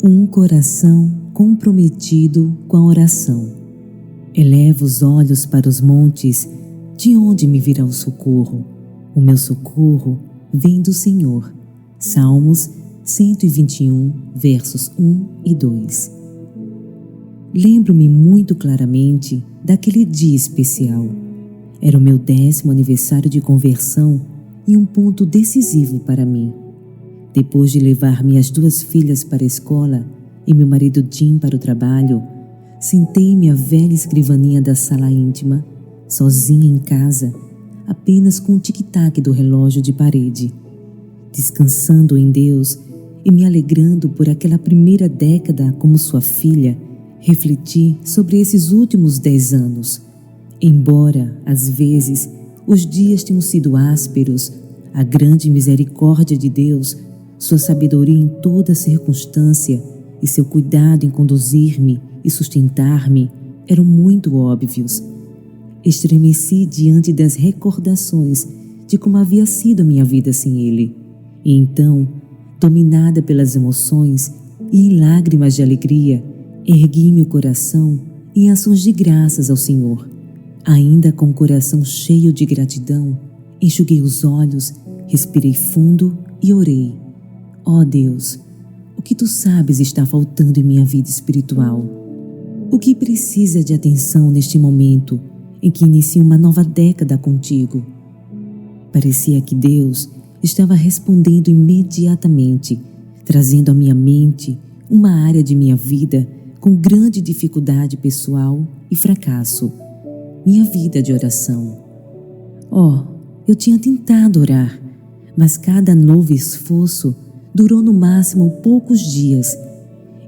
Um coração comprometido com a oração. Eleva os olhos para os montes, de onde me virá o socorro? O meu socorro vem do Senhor. Salmos 121, versos 1 e 2. Lembro-me muito claramente daquele dia especial. Era o meu 10º aniversário de conversão e um ponto decisivo para mim. Depois de levar minhas 2 filhas para a escola e meu marido Jim para o trabalho, sentei-me à velha escrivaninha da sala íntima, sozinha em casa, apenas com o tic-tac do relógio de parede. Descansando em Deus e me alegrando por aquela primeira década como sua filha, refleti sobre esses últimos 10 anos. Embora, às vezes, os dias tenham sido ásperos, a grande misericórdia de Deus, sua sabedoria em toda circunstância e seu cuidado em conduzir-me e sustentar-me eram muito óbvios. Estremeci diante das recordações de como havia sido a minha vida sem Ele. E então, dominada pelas emoções e em lágrimas de alegria, ergui meu coração em ações de graças ao Senhor. Ainda com o coração cheio de gratidão, enxuguei os olhos, respirei fundo e orei. Ó Deus, o que Tu sabes está faltando em minha vida espiritual? O que precisa de atenção neste momento em que inicio uma nova década contigo? Parecia que Deus estava respondendo imediatamente, trazendo à minha mente uma área de minha vida com grande dificuldade pessoal e fracasso. Minha vida de oração. Eu tinha tentado orar, mas cada novo esforço durou no máximo poucos dias.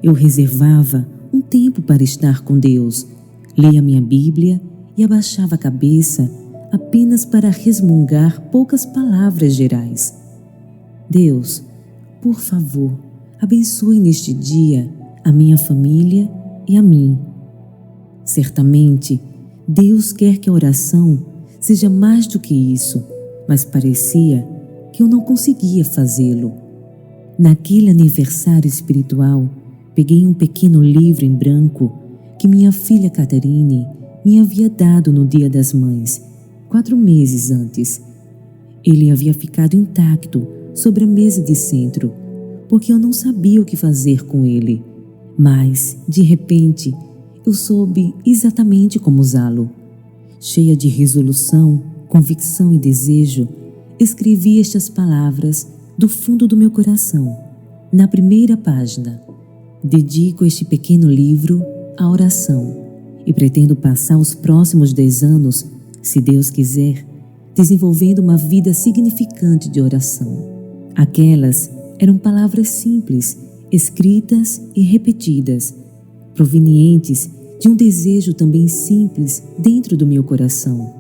Eu reservava um tempo para estar com Deus, lia minha Bíblia e abaixava a cabeça apenas para resmungar poucas palavras gerais. Deus, por favor, abençoe neste dia a minha família e a mim. Certamente, Deus quer que a oração seja mais do que isso, mas parecia que eu não conseguia fazê-lo. Naquele aniversário espiritual, peguei um pequeno livro em branco que minha filha Catherine me havia dado no Dia das Mães, 4 meses antes. Ele havia ficado intacto sobre a mesa de centro, porque eu não sabia o que fazer com ele. Mas, de repente, eu soube exatamente como usá-lo. Cheia de resolução, convicção e desejo, escrevi estas palavras do fundo do meu coração. Na primeira página, dedico este pequeno livro à oração e pretendo passar os próximos 10 anos, se Deus quiser, desenvolvendo uma vida significante de oração. Aquelas eram palavras simples, escritas e repetidas, provenientes de um desejo também simples dentro do meu coração.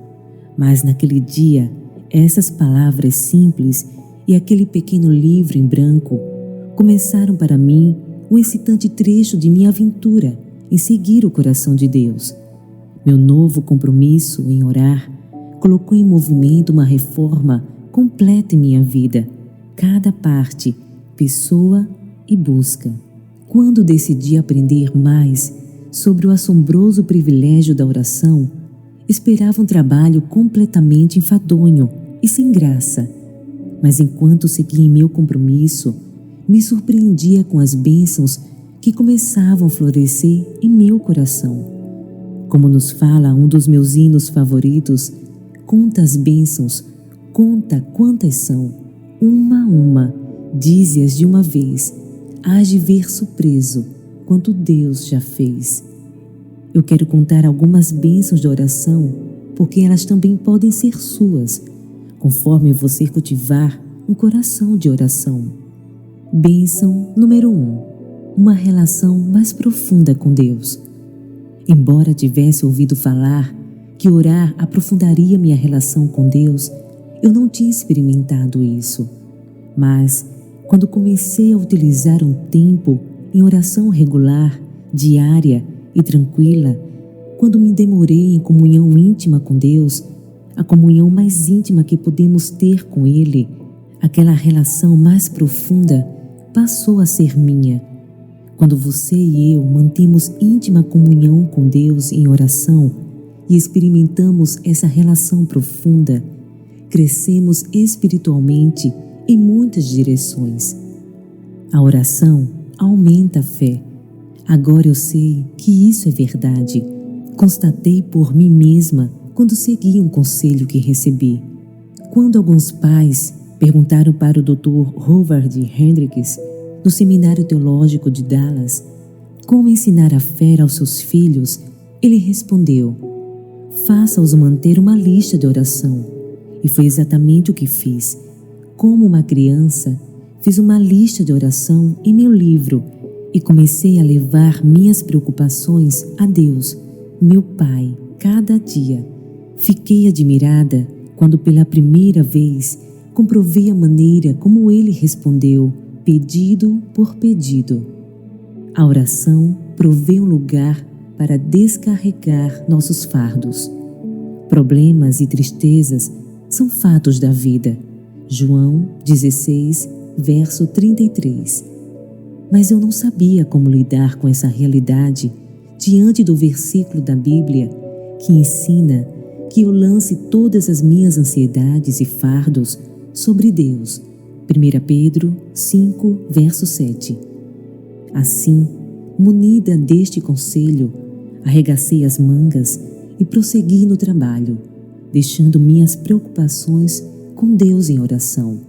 Mas naquele dia, essas palavras simples e aquele pequeno livro em branco começaram para mim um excitante trecho de minha aventura em seguir o coração de Deus. Meu novo compromisso em orar colocou em movimento uma reforma completa em minha vida, cada parte, pessoa e busca. Quando decidi aprender mais sobre o assombroso privilégio da oração, esperava um trabalho completamente enfadonho e sem graça. Mas enquanto seguia em meu compromisso, me surpreendia com as bênçãos que começavam a florescer em meu coração. Como nos fala um dos meus hinos favoritos, conta as bênçãos, conta quantas são, uma a uma, dize-as de uma vez, hás de ver surpreso quanto Deus já fez. Eu quero contar algumas bênçãos de oração, porque elas também podem ser suas, conforme você cultivar um coração de oração. Bênção número 1. Uma relação mais profunda com Deus. Embora tivesse ouvido falar que orar aprofundaria minha relação com Deus, eu não tinha experimentado isso. Mas, quando comecei a utilizar um tempo em oração regular, diária e tranquila, quando me demorei em comunhão íntima com Deus, a comunhão mais íntima que podemos ter com Ele, aquela relação mais profunda passou a ser minha. Quando você e eu mantemos íntima comunhão com Deus em oração e experimentamos essa relação profunda, crescemos espiritualmente em muitas direções. A oração aumenta a fé. Agora eu sei que isso é verdade. Constatei por mim mesma quando segui um conselho que recebi. Quando alguns pais perguntaram para o Dr. Howard Hendricks, do Seminário Teológico de Dallas, como ensinar a fé aos seus filhos, ele respondeu: faça-os manter uma lista de oração. E foi exatamente o que fiz. Como uma criança, fiz uma lista de oração em meu livro e comecei a levar minhas preocupações a Deus, meu Pai, cada dia. Fiquei admirada quando pela primeira vez comprovei a maneira como ele respondeu, pedido por pedido. A oração provê um lugar para descarregar nossos fardos. Problemas e tristezas são fatos da vida. João 16, verso 33. Mas eu não sabia como lidar com essa realidade diante do versículo da Bíblia que ensina que eu lance todas as minhas ansiedades e fardos sobre Deus. 1 Pedro 5, verso 7. Assim, munida deste conselho, arregacei as mangas e prossegui no trabalho, deixando minhas preocupações com Deus em oração.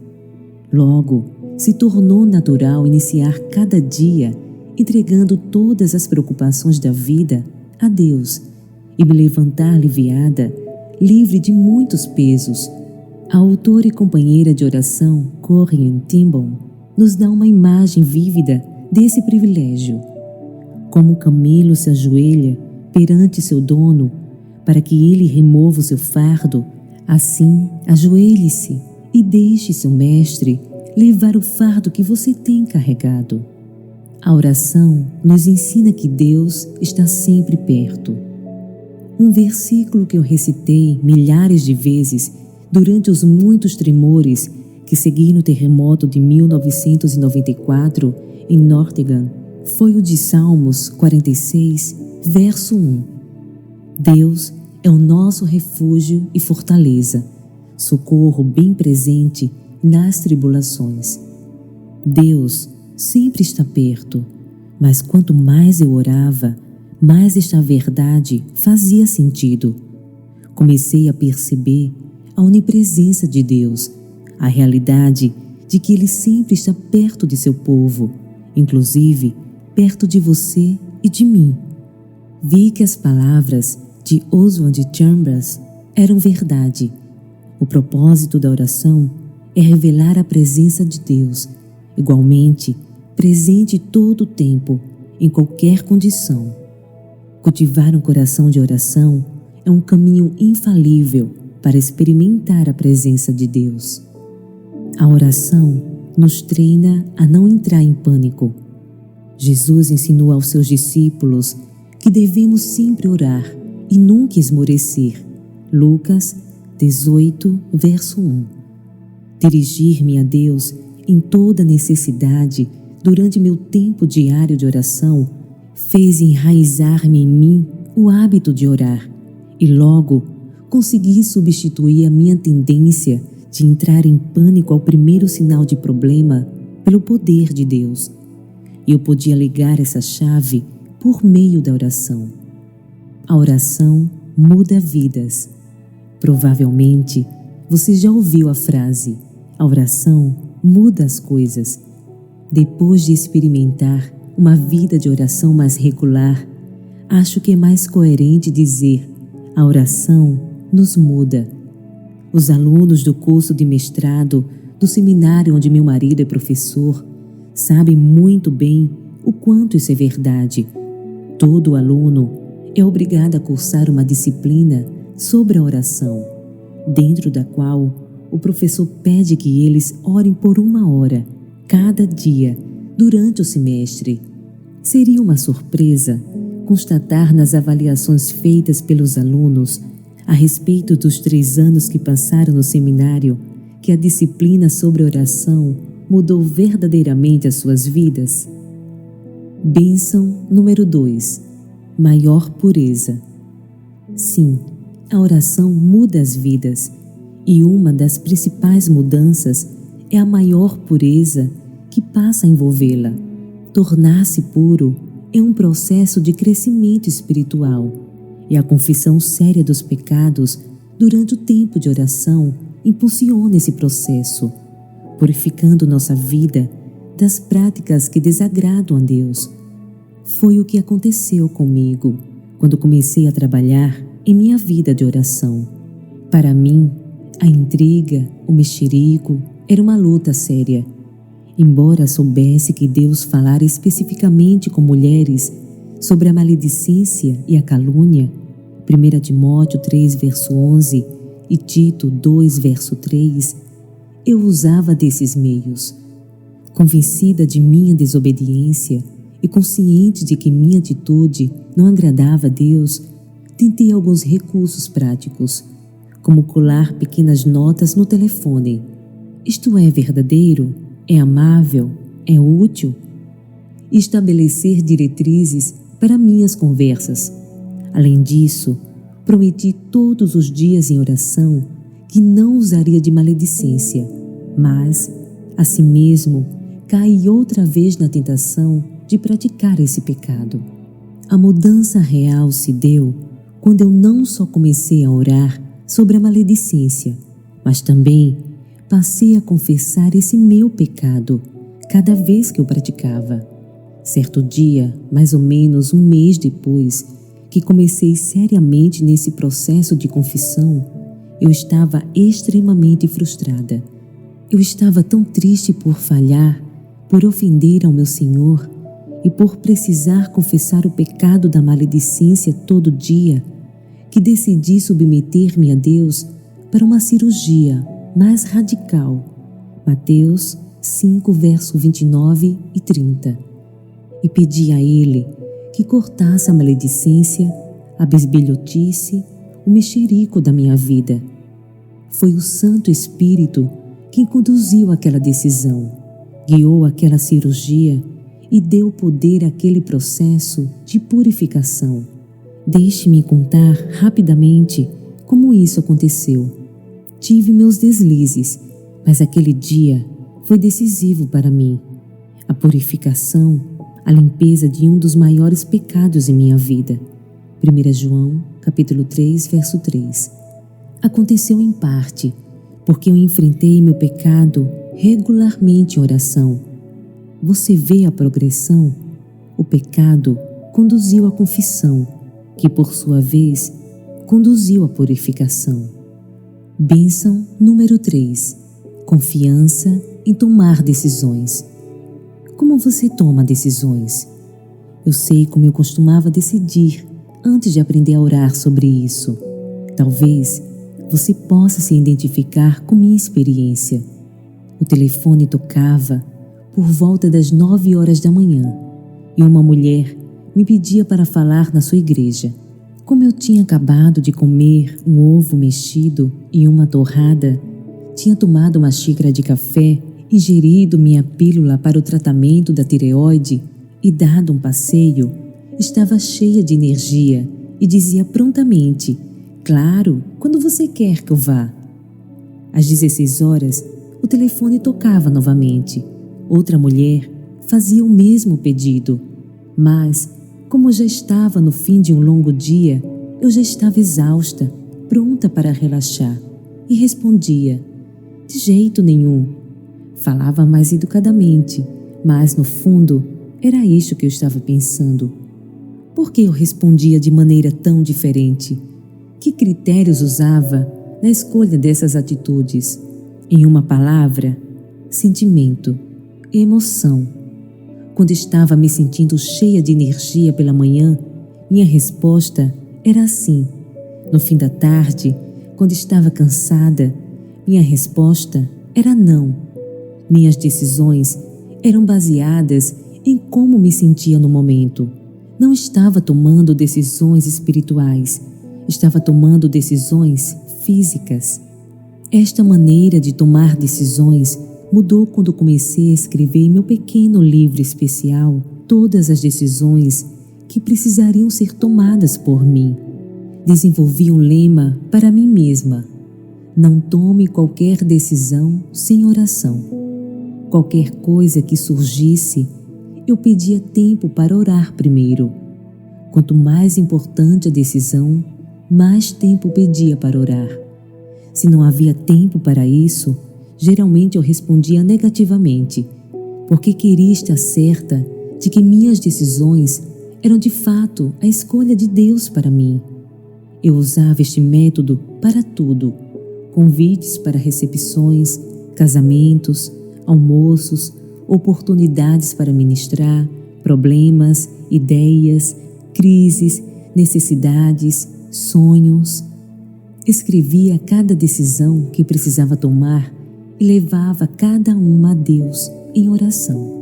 Logo, se tornou natural iniciar cada dia entregando todas as preocupações da vida a Deus e me levantar aliviada, livre de muitos pesos. A autora e companheira de oração, Corrine ten Boom, nos dá uma imagem vívida desse privilégio. Como o camelo se ajoelha perante seu dono para que ele remova o seu fardo, assim ajoelhe-se e deixe seu mestre levar o fardo que você tem carregado. A oração nos ensina que Deus está sempre perto. Um versículo que eu recitei milhares de vezes durante os muitos tremores que segui no terremoto de 1994 em Nottingham foi o de Salmos 46, verso 1. Deus é o nosso refúgio e fortaleza, socorro bem presente nas tribulações. Deus sempre está perto, mas quanto mais eu orava, mais esta verdade fazia sentido. Comecei a perceber a onipresença de Deus, a realidade de que Ele sempre está perto de seu povo, inclusive perto de você e de mim. Vi que as palavras de Oswald Chambers eram verdade. O propósito da oração é revelar a presença de Deus, igualmente presente todo o tempo, em qualquer condição. Cultivar um coração de oração é um caminho infalível para experimentar a presença de Deus. A oração nos treina a não entrar em pânico. Jesus ensinou aos seus discípulos que devemos sempre orar e nunca esmorecer. Lucas 18, verso 1. Dirigir-me a Deus em toda necessidade durante meu tempo diário de oração fez enraizar-me em mim o hábito de orar e logo consegui substituir a minha tendência de entrar em pânico ao primeiro sinal de problema pelo poder de Deus. Eu podia ligar essa chave por meio da oração. A oração muda vidas. Provavelmente você já ouviu a frase: a oração muda as coisas. Depois de experimentar uma vida de oração mais regular, acho que é mais coerente dizer: a oração nos muda. Os alunos do curso de mestrado do seminário onde meu marido é professor sabem muito bem o quanto isso é verdade. Todo aluno é obrigado a cursar uma disciplina sobre a oração, dentro da qual o professor pede que eles orem por 1 hora, cada dia, durante o semestre. Seria uma surpresa constatar nas avaliações feitas pelos alunos a respeito dos 3 anos que passaram no seminário que a disciplina sobre oração mudou verdadeiramente as suas vidas. Bênção número 2. Maior pureza. Sim, a oração muda as vidas, e uma das principais mudanças é a maior pureza que passa a envolvê-la. Tornar-se puro é um processo de crescimento espiritual, e a confissão séria dos pecados durante o tempo de oração impulsiona esse processo, purificando nossa vida das práticas que desagradam a Deus. Foi o que aconteceu comigo quando comecei a trabalhar em minha vida de oração. Para mim, a intriga, o mexerico, era uma luta séria. Embora soubesse que Deus falara especificamente com mulheres sobre a maledicência e a calúnia, 1 Timóteo 3, verso 11 e Tito 2, verso 3, eu usava desses meios. Convencida de minha desobediência e consciente de que minha atitude não agradava a Deus, tentei alguns recursos práticos, como colar pequenas notas no telefone. Isto é verdadeiro? É amável? É útil? E estabelecer diretrizes para minhas conversas. Além disso, prometi todos os dias em oração que não usaria de maledicência, mas, assim mesmo, caí outra vez na tentação de praticar esse pecado. A mudança real se deu quando eu não só comecei a orar sobre a maledicência, mas também passei a confessar esse meu pecado cada vez que eu praticava. Certo dia, mais ou menos um mês depois que comecei seriamente nesse processo de confissão, eu estava extremamente frustrada. Eu estava tão triste por falhar, por ofender ao meu Senhor e por precisar confessar o pecado da maledicência todo dia, que decidi submeter-me a Deus para uma cirurgia mais radical. Mateus 5, verso 29 e 30. E pedi a Ele que cortasse a maledicência, a bisbilhotice, o mexerico da minha vida. Foi o Santo Espírito quem conduziu aquela decisão, guiou aquela cirurgia e deu poder àquele processo de purificação. Deixe-me contar rapidamente como isso aconteceu. Tive meus deslizes, mas aquele dia foi decisivo para mim. A purificação, a limpeza de um dos maiores pecados em minha vida. 1 João, capítulo 3, verso 3. Aconteceu em parte porque eu enfrentei meu pecado regularmente em oração. Você vê a progressão? O pecado conduziu à confissão, que por sua vez conduziu à purificação. Bênção número 3. Confiança em tomar decisões. Como você toma decisões? Eu sei como eu costumava decidir antes de aprender a orar sobre isso. Talvez você possa se identificar com minha experiência. O telefone tocava por volta das 9 horas da manhã e uma mulher me pedia para falar na sua igreja. Como eu tinha acabado de comer um ovo mexido e uma torrada, tinha tomado uma xícara de café, ingerido minha pílula para o tratamento da tireoide e dado um passeio, estava cheia de energia e dizia prontamente: "Claro, quando você quer que eu vá?" Às 16 horas, o telefone tocava novamente. Outra mulher fazia o mesmo pedido, mas, como já estava no fim de um longo dia, eu já estava exausta, pronta para relaxar, e respondia: "De jeito nenhum." Falava mais educadamente, mas no fundo era isto que eu estava pensando. Por que eu respondia de maneira tão diferente? Que critérios usava na escolha dessas atitudes? Em uma palavra, sentimento, emoção. Quando estava me sentindo cheia de energia pela manhã, minha resposta era assim. No fim da tarde, quando estava cansada, minha resposta era não. Minhas decisões eram baseadas em como me sentia no momento. Não estava tomando decisões espirituais, estava tomando decisões físicas. Esta maneira de tomar decisões mudou quando comecei a escrever meu pequeno livro especial todas as decisões que precisariam ser tomadas por mim. Desenvolvi um lema para mim mesma: não tome qualquer decisão sem oração. Qualquer coisa que surgisse, eu pedia tempo para orar primeiro. Quanto mais importante a decisão, mais tempo pedia para orar. Se não havia tempo para isso, geralmente eu respondia negativamente, porque queria estar certa de que minhas decisões eram de fato a escolha de Deus para mim. Eu usava este método para tudo: convites para recepções, casamentos, almoços, oportunidades para ministrar, problemas, ideias, crises, necessidades, sonhos. Escrevia cada decisão que precisava tomar e levava cada uma a Deus em oração.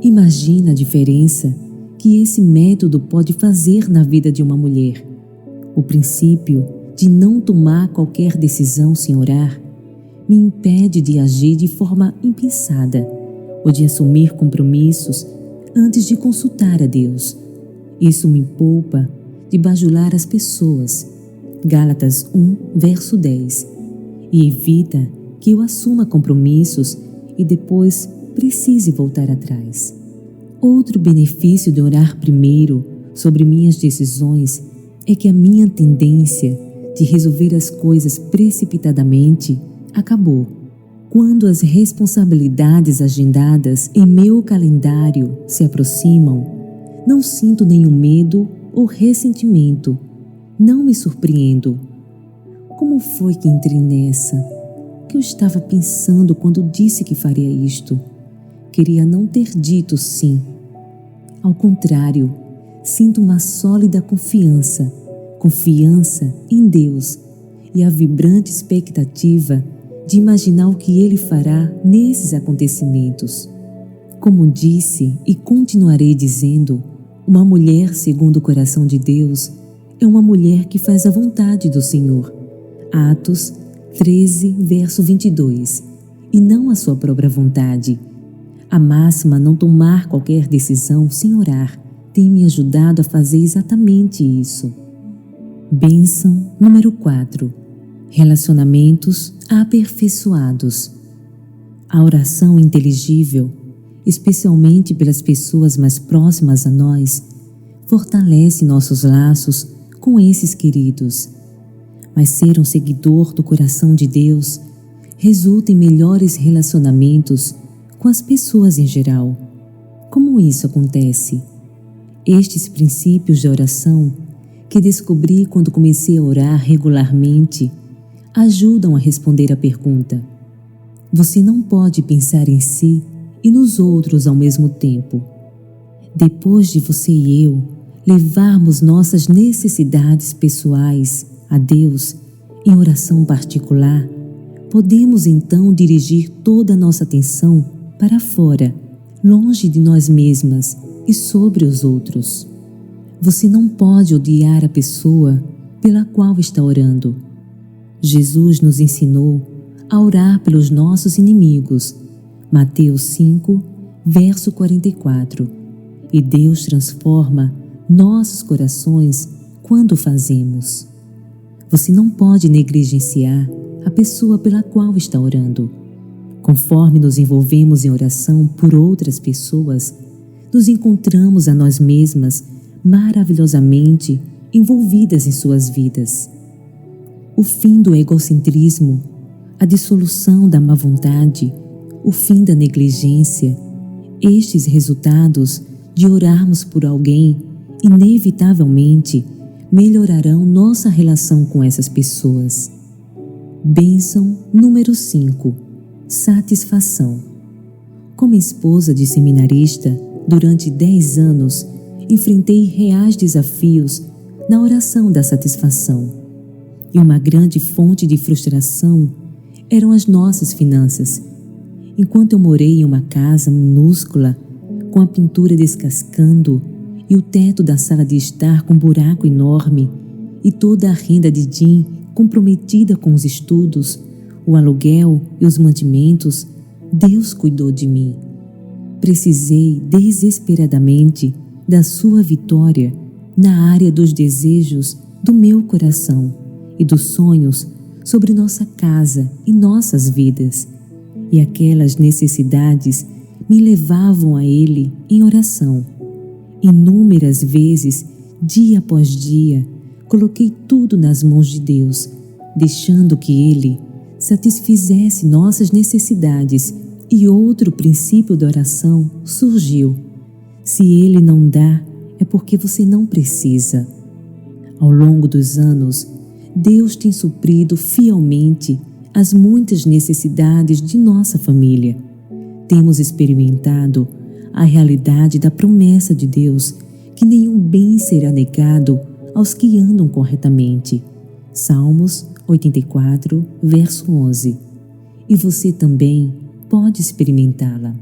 Imagina a diferença que esse método pode fazer na vida de uma mulher. O princípio de não tomar qualquer decisão sem orar me impede de agir de forma impensada ou de assumir compromissos antes de consultar a Deus. Isso me poupa de bajular as pessoas, Gálatas 1, verso 10, e evita que eu assuma compromissos e depois precise voltar atrás. Outro benefício de orar primeiro sobre minhas decisões é que a minha tendência de resolver as coisas precipitadamente acabou. Quando as responsabilidades agendadas em meu calendário se aproximam, não sinto nenhum medo ou ressentimento. Não me surpreendo. Como foi que entrei nessa? O que eu estava pensando quando disse que faria isto? Queria não ter dito sim. Ao contrário, sinto uma sólida confiança em Deus e a vibrante expectativa de imaginar o que Ele fará nesses acontecimentos. Como disse e continuarei dizendo, uma mulher segundo o coração de Deus é uma mulher que faz a vontade do Senhor. Atos 13, verso 22. E não a sua própria vontade. A máxima não tomar qualquer decisão sem orar tem me ajudado a fazer exatamente isso. Bênção número 4. Relacionamentos aperfeiçoados. A oração inteligível, especialmente pelas pessoas mais próximas a nós, fortalece nossos laços com esses queridos. Mas ser um seguidor do coração de Deus resulta em melhores relacionamentos com as pessoas em geral. Como isso acontece? Estes princípios de oração, que descobri quando comecei a orar regularmente, ajudam a responder a pergunta: você não pode pensar em si e nos outros ao mesmo tempo. Depois de você e eu levarmos nossas necessidades pessoais a Deus em oração particular, podemos então dirigir toda a nossa atenção para fora, longe de nós mesmas e sobre os outros. Você não pode odiar a pessoa pela qual está orando. Jesus nos ensinou a orar pelos nossos inimigos. Mateus 5, verso 44. E Deus transforma nossos corações quando fazemos. Você não pode negligenciar a pessoa pela qual está orando. Conforme nos envolvemos em oração por outras pessoas, nos encontramos a nós mesmas maravilhosamente envolvidas em suas vidas. O fim do egocentrismo, a dissolução da má vontade, o fim da negligência, estes resultados de orarmos por alguém, inevitavelmente melhorarão nossa relação com essas pessoas. Bênção número 5. Satisfação. Como esposa de seminarista, durante 10 anos, enfrentei reais desafios na oração da satisfação. E uma grande fonte de frustração eram as nossas finanças. Enquanto eu morei em uma casa minúscula, com a pintura descascando e o teto da sala de estar com um buraco enorme e toda a renda de Jim comprometida com os estudos, o aluguel e os mantimentos, Deus cuidou de mim. precisei desesperadamente da sua vitória na área dos desejos do meu coração e dos sonhos sobre nossa casa e nossas vidas. E aquelas necessidades me levavam a Ele em oração. Inúmeras vezes, dia após dia, coloquei tudo nas mãos de Deus, deixando que Ele satisfizesse nossas necessidades. E outro princípio da oração surgiu: se Ele não dá, é porque você não precisa. Ao longo dos anos, Deus tem suprido fielmente as muitas necessidades de nossa família. Temos experimentado a realidade da promessa de Deus, que nenhum bem será negado aos que andam corretamente. Salmos 84, verso 11. E você também pode experimentá-la.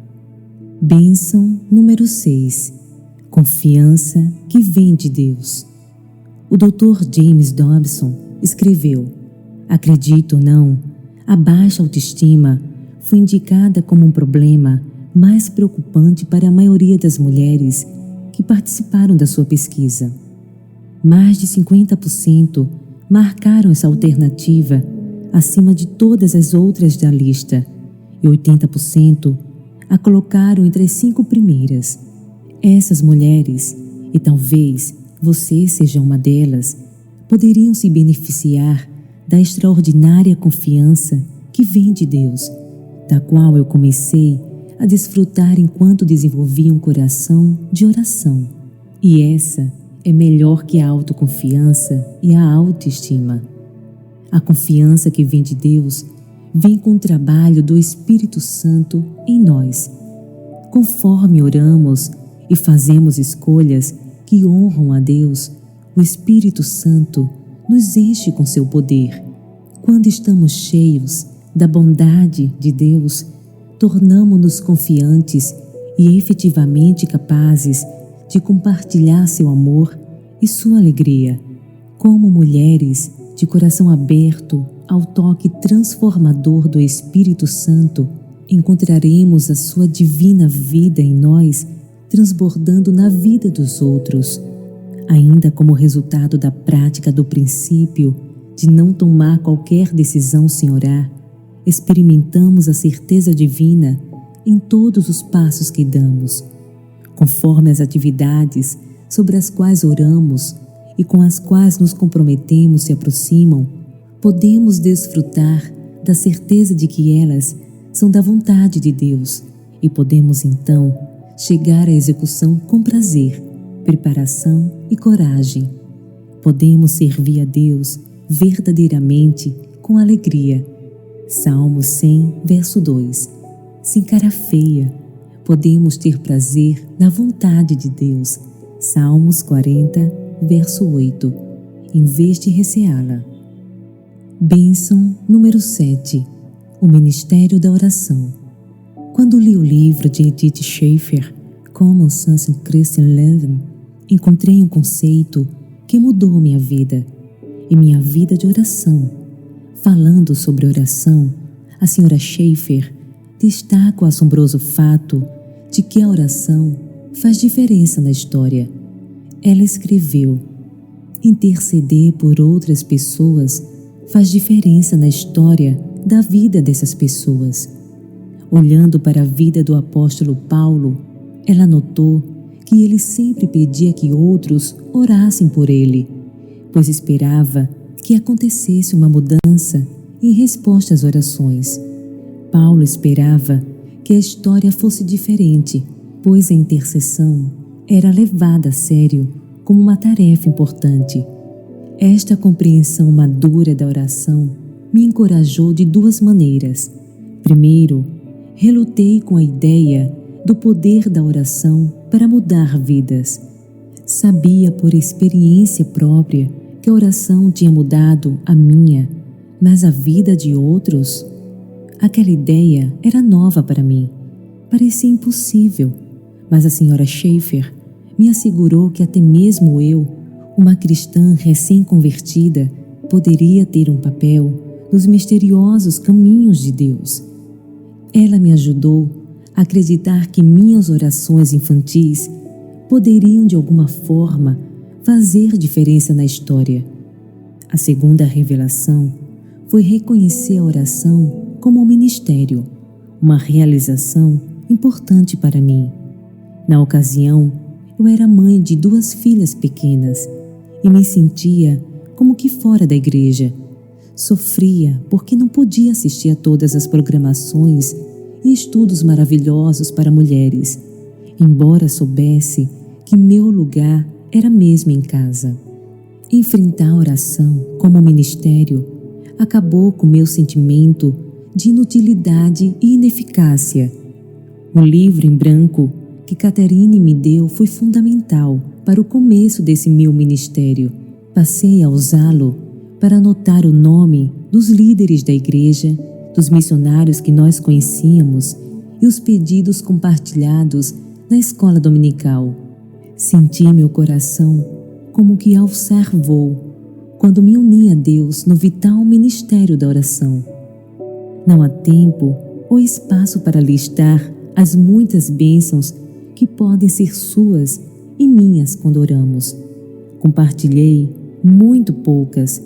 Bênção número 6. Confiança que vem de Deus. O Dr. James Dobson escreveu: acredite ou não, a baixa autoestima foi indicada como um problema mais preocupante para a maioria das mulheres que participaram da sua pesquisa. Mais de 50% marcaram essa alternativa acima de todas as outras da lista, e 80% a colocaram entre as 5 primeiras. Essas mulheres, e talvez você seja uma delas, poderiam se beneficiar da extraordinária confiança que vem de Deus, da qual eu comecei a desfrutar enquanto desenvolvia um coração de oração. E essa é melhor que a autoconfiança e a autoestima. A confiança que vem de Deus vem com o trabalho do Espírito Santo em nós. Conforme oramos e fazemos escolhas que honram a Deus, o Espírito Santo nos enche com seu poder. Quando estamos cheios da bondade de Deus, tornamo-nos confiantes e efetivamente capazes de compartilhar seu amor e sua alegria. Como mulheres de coração aberto ao toque transformador do Espírito Santo, encontraremos a sua divina vida em nós, transbordando na vida dos outros. Ainda como resultado da prática do princípio de não tomar qualquer decisão sem orar, experimentamos a certeza divina em todos os passos que damos. Conforme as atividades sobre as quais oramos e com as quais nos comprometemos se aproximam, podemos desfrutar da certeza de que elas são da vontade de Deus e podemos então chegar à execução com prazer, preparação e coragem. Podemos servir a Deus verdadeiramente com alegria. Salmo 100, verso 2. Sem cara feia, podemos ter prazer na vontade de Deus. Salmos 40, verso 8. Em vez de receá-la. Bênção número 7. O Ministério da Oração. Quando li o livro de Edith Schaeffer, Common Sense in Christian Living, encontrei um conceito que mudou minha vida e minha vida de oração. Falando sobre oração, a Sra. Schaeffer destaca o assombroso fato de que a oração faz diferença na história. Ela escreveu: interceder por outras pessoas faz diferença na história da vida dessas pessoas. Olhando para a vida do apóstolo Paulo, ela notou que ele sempre pedia que outros orassem por ele, pois esperava que acontecesse uma mudança em resposta às orações. Paulo esperava que a história fosse diferente, pois a intercessão era levada a sério como uma tarefa importante. Esta compreensão madura da oração me encorajou de 2 maneiras. Primeiro, relutei com a ideia do poder da oração para mudar vidas. Sabia por experiência própria que a oração tinha mudado a minha, mas a vida de outros? Aquela ideia era nova para mim. Parecia impossível, mas a Sra. Schaeffer me assegurou que até mesmo eu, uma cristã recém-convertida, poderia ter um papel nos misteriosos caminhos de Deus. Ela me ajudou acreditar que minhas orações infantis poderiam de alguma forma fazer diferença na história. A segunda revelação foi reconhecer a oração como um ministério, uma realização importante para mim. Na ocasião, eu era mãe de 2 filhas pequenas e me sentia como que fora da igreja. Sofria porque não podia assistir a todas as programações e estudos maravilhosos para mulheres, embora soubesse que meu lugar era mesmo em casa. Enfrentar a oração como ministério acabou com meu sentimento de inutilidade e ineficácia. O livro em branco que Catherine me deu foi fundamental para o começo desse meu ministério. Passei a usá-lo para anotar o nome dos líderes da igreja, dos missionários que nós conhecíamos e os pedidos compartilhados na escola dominical. Senti meu coração como que alçar voo quando me uni a Deus no vital ministério da oração. Não há tempo ou espaço para listar as muitas bênçãos que podem ser suas e minhas quando oramos. Compartilhei muito poucas,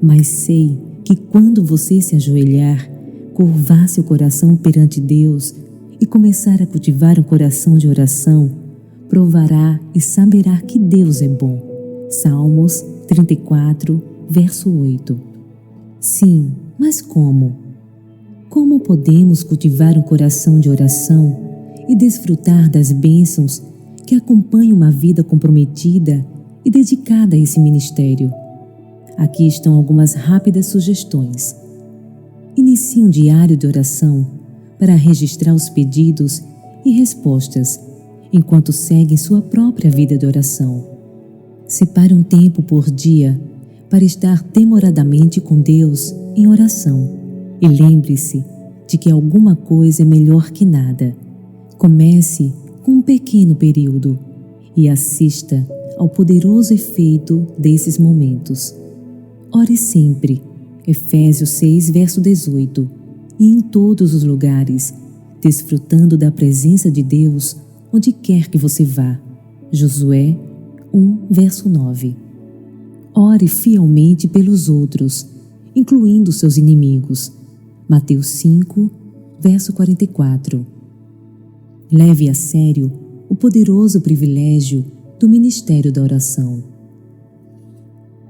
mas sei que quando você se ajoelhar, curvar seu coração perante Deus e começar a cultivar um coração de oração, provará e saberá que Deus é bom. Salmos 34, verso 8. Sim, mas como? Como podemos cultivar um coração de oração e desfrutar das bênçãos que acompanham uma vida comprometida e dedicada a esse ministério? Aqui estão algumas rápidas sugestões. Inicie um diário de oração para registrar os pedidos e respostas enquanto segue sua própria vida de oração. Separe um tempo por dia para estar demoradamente com Deus em oração e lembre-se de que alguma coisa é melhor que nada. Comece com um pequeno período e assista ao poderoso efeito desses momentos. Ore sempre, Efésios 6, verso 18, e em todos os lugares, desfrutando da presença de Deus onde quer que você vá. Josué 1, verso 9. Ore fielmente pelos outros, incluindo seus inimigos. Mateus 5, verso 44. Leve a sério o poderoso privilégio do ministério da oração.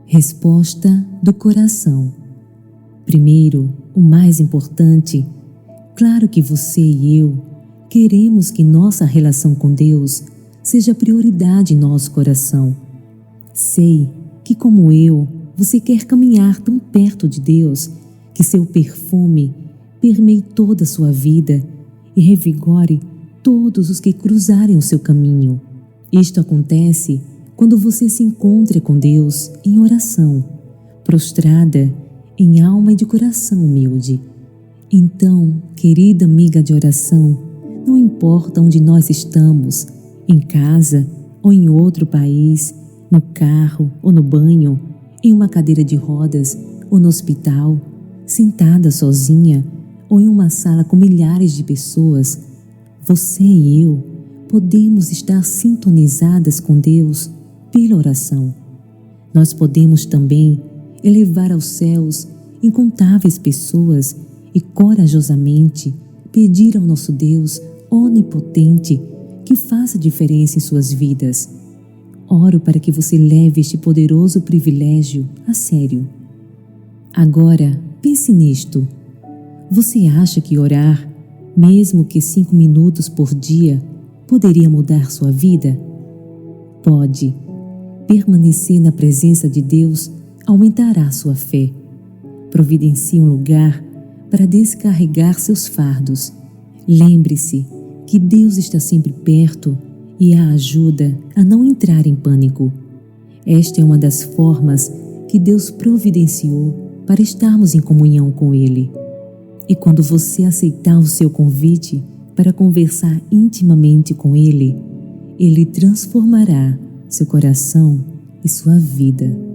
Resposta do coração. Primeiro, o mais importante, claro que você e eu queremos que nossa relação com Deus seja prioridade em nosso coração. Sei que, como eu, você quer caminhar tão perto de Deus que seu perfume permeie toda a sua vida e revigore todos os que cruzarem o seu caminho. Isto acontece quando você se encontra com Deus em oração, prostrada em alma e de coração humilde. Então, querida amiga de oração, não importa onde nós estamos, em casa ou em outro país, no carro ou no banho, em uma cadeira de rodas ou no hospital, sentada sozinha ou em uma sala com milhares de pessoas, você e eu podemos estar sintonizadas com Deus pela oração. Nós podemos também elevar aos céus incontáveis pessoas e corajosamente pedir ao nosso Deus onipotente que faça diferença em suas vidas. Oro para que você leve este poderoso privilégio a sério. Agora, pense nisto. Você acha que orar, mesmo que 5 minutos por dia, poderia mudar sua vida? Pode. Permanecer na presença de Deus aumentará sua fé. Providencie um lugar para descarregar seus fardos. Lembre-se que Deus está sempre perto e a ajuda a não entrar em pânico. Esta é uma das formas que Deus providenciou para estarmos em comunhão com Ele. E quando você aceitar o seu convite para conversar intimamente com Ele, Ele transformará seu coração e sua vida.